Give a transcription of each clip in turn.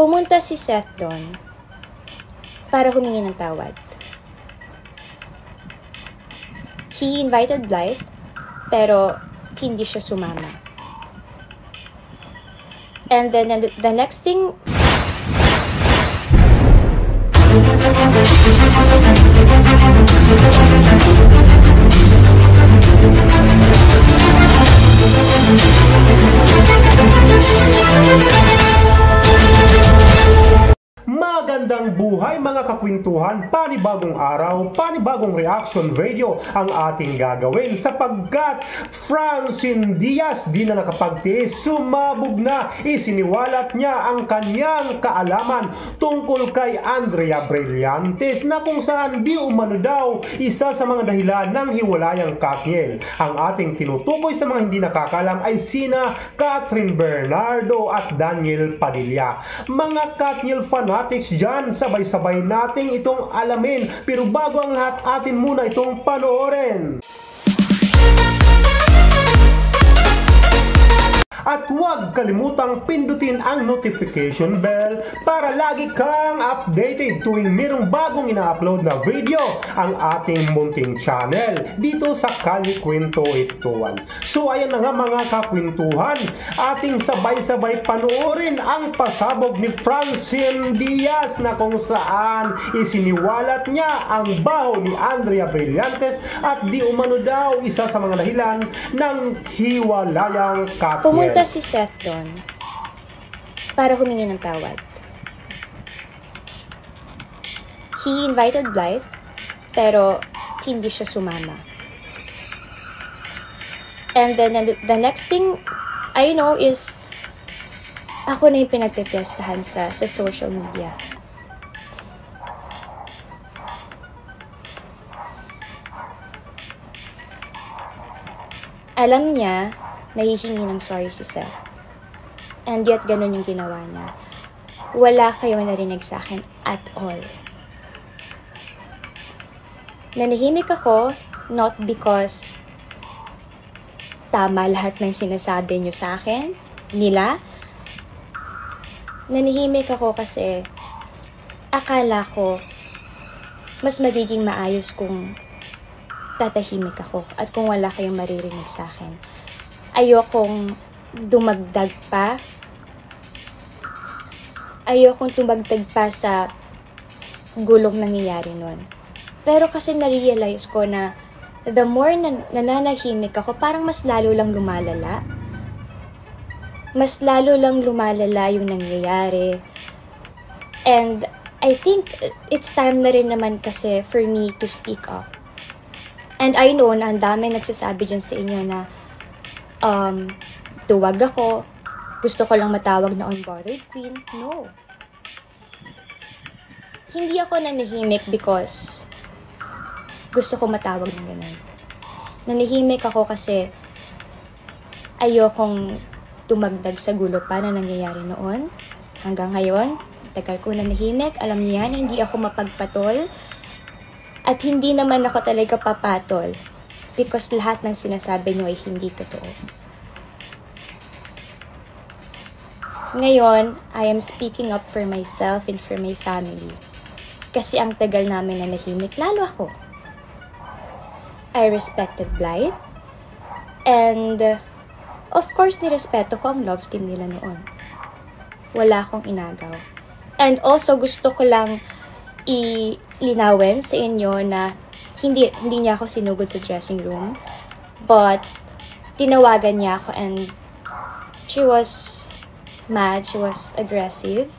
Pumunta si Seth doon para humingi ng tawad. He invited Blythe, pero hindi siya sumama. And then the next thing, Magandang buhay mga kakwentuhan, panibagong araw, panibagong reaction video ang ating gagawin sapagkat Francine Diaz di na nakapagtiis, sumabog na, isiniwalat niya ang kanyang kaalaman tungkol kay Andrea Brillantes na kung saan di umano daw isa sa mga dahilan ng hiwalayang Katniel. Ang ating tinutukoy sa mga hindi nakakalam ay sina Catherine Bernardo at Daniel Padilla. Mga Katniel fanatics dyan, sabay-sabay nating itong alamin. Pero bago ang lahat, atin muna itong panoorin. At huwag kalimutang pindutin ang notification bell para lagi kang updated tuwing mayroong bagong ina-upload na video ang ating munting channel dito sa Kali Kwento Ituan. So ayan na nga mga kakwentuhan, ating sabay-sabay panoorin ang pasabog ni Francine Diaz na kung saan isiniwalat niya ang baho ni Andrea Brillantes at di umano daw isa sa mga dahilan ng hiwalayang Katniel. pumunta si Seth doon para humingi ng tawad. He invited Blythe, pero hindi siya sumama. And then the next thing I know is ako na yung pinagpipiestahan sa social media. Alam niya nahihingi ng sorry si Seth. And yet, ganun yung ginawa niya. Wala kayong narinig sa akin at all. Nanahimik ako, not because tama lahat ng sinasabi niyo sa akin, nila. Nanahimik ako kasi akala ko mas magiging maayos kung tatahimik ako at kung wala kayong maririnig sa akin. Ayokong dumagdag pa. Ayokong tumagdag pa sa gulong nangyayari nun. Pero kasi na-realize ko na the more nananahimik ako, parang mas lalo lang lumalala. Mas lalo lang lumalala yung nangyayari. And I think it's time na rin naman kasi for me to speak up. And I know na ang dami nagsasabi dyan sa inyo na tuwag ako, gusto ko lang matawag na unbothered queen. No. Hindi ako nanahimik because gusto ko matawag ng ganun. Nanahimik ako kasi ayokong tumagdag sa gulo pa na nangyayari noon. Hanggang ngayon, tagal ko nanahimik. Alam niyo yan, hindi ako mapagpatol. At hindi naman ako talaga papatol because lahat ng sinasabi niyo ay hindi totoo. Ngayon, I am speaking up for myself and for my family. Kasi ang tagal namin na nahimik, lalo ako. I respected Blythe. And, of course, nirespeto ko ang love team nila noon. Wala akong inagaw. And also, gusto ko lang ilinawin sa inyo na hindi niya ako sinugod sa dressing room. But, tinawagan niya ako and she was mad, she was aggressive.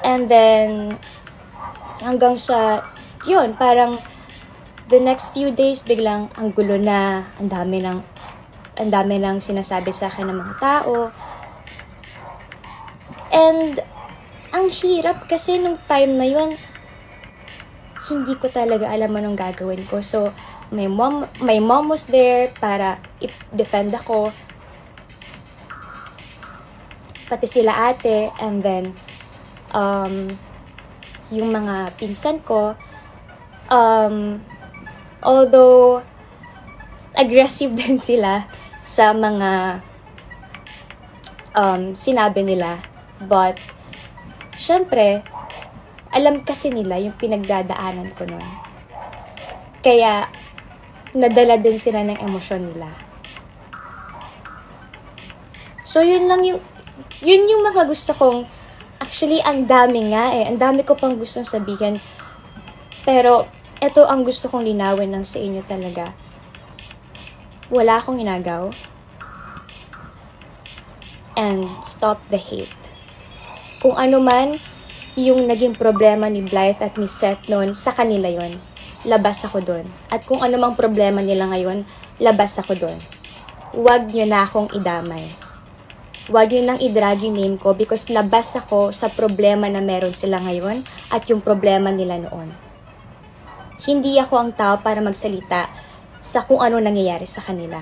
And then, hanggang sa, yun, parang the next few days, biglang ang gulo na, ang dami nang sinasabi sa akin ng mga tao. And, ang hirap kasi nung time na yun, hindi ko talaga alam anong gagawin ko. So, my mom was there para i-defend ako. Pati sila ate, and then, yung mga pinsan ko, although, aggressive din sila sa mga sinabi nila, but syempre, alam kasi nila yung pinagdadaanan ko nun. Kaya, nadala din sila ng emosyon nila. So, yun yung mga gusto kong, actually, ang dami nga eh. Ang dami ko pang gustong sabihin. Pero, ito ang gusto kong linawin lang sa inyo talaga. Wala akong inagaw. And stop the hate. Kung ano man yung naging problema ni Blythe at ni Seth noon, sa kanila yon. Labas ako doon. At kung ano mang problema nila ngayon, labas ako doon. Huwag nyo na akong idamay. Huwag nyo nang i-drag yung name ko because labas ako sa problema na meron sila ngayon at yung problema nila noon. Hindi ako ang tao para magsalita sa kung ano nangyayari sa kanila.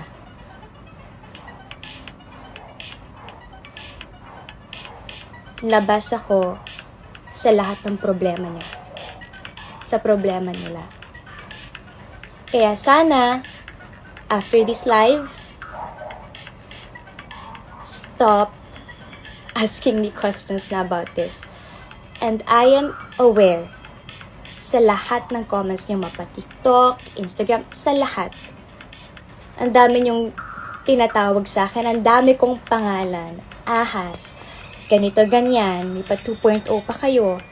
Labas ako sa lahat ng problema niya. Sa problema nila. Kaya sana, after this live, stop asking me questions na about this. And I am aware sa lahat ng comments niyo, mapa-TikTok, Instagram, sa lahat. Ang dami niyong tinatawag sa akin, ang dami kong pangalan, ahas, ganito, ganyan, may pa 2.0 pa kayo.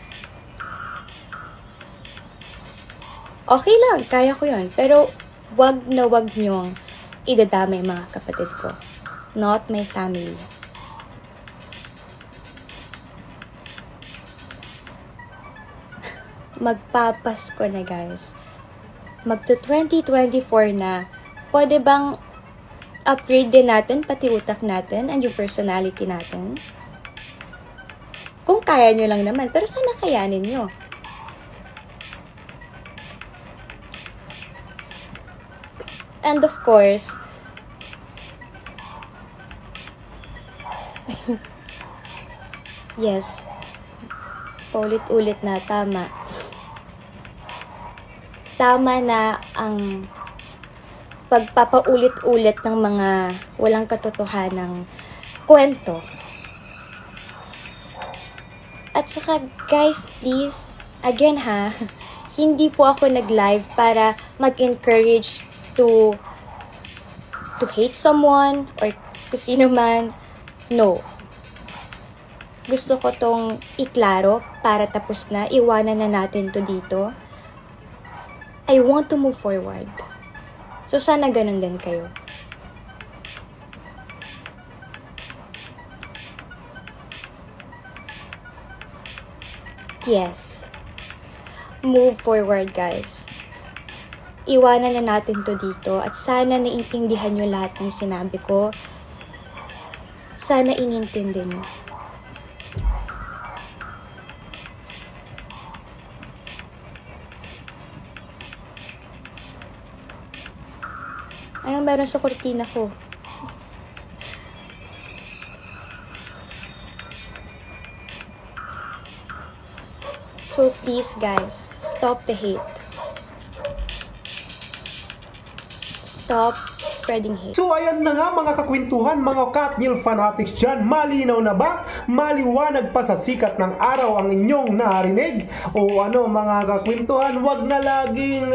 Okay lang, kaya ko yun. Pero, wag na wag niyong idadamay mga kapatid ko. Not my family. Magpapasko na guys. Magto 2024 na. Pwede bang upgrade din natin pati utak natin and yung personality natin? Kung kaya nyo lang naman. Pero sana kayanin nyo. And of course, yes, paulit-ulit na, tama. Tama na ang pagpapaulit-ulit ng mga walang katotohanang kwento. At saka, guys, please, again ha, hindi po ako nag-live para mag-encourage to hate someone or kung sino man. No. Gusto ko tong iklaro para tapos na, iwanan na natin to dito. I want to move forward. So, sana ganun din kayo. Yes. Move forward, guys. Iwanan na natin to dito at sana naiintindihan nyo lahat ng sinabi ko. Sana inintindi nyo. Anong meron sa kortina ko? So please guys, stop the hate. Stop spreading hate. So ayan na nga mga kakwentuhan, mga Katniel fanatics dyan, malinaw na ba? Maliwanag pa sa sikat ng araw ang inyong narinig? O ano mga kakwentuhan, wag na laging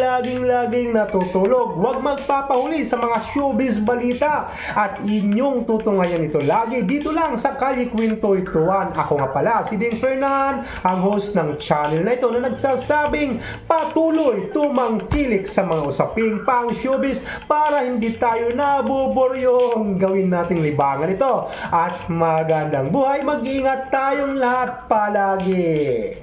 natutulog. Wag magpapahuli sa mga showbiz balita. At inyong tutungayan ito lagi dito lang sa Kalye Kwentuhan. Ako nga pala, si Ding Fernan, ang host ng channel na ito na nagsasabing patuloy tumangkilik sa mga usaping pang showbiz para hindi tayo nabuburyong. Gawin nating libangan ito. At magandang buhay, mag-ingat tayong lahat palagi.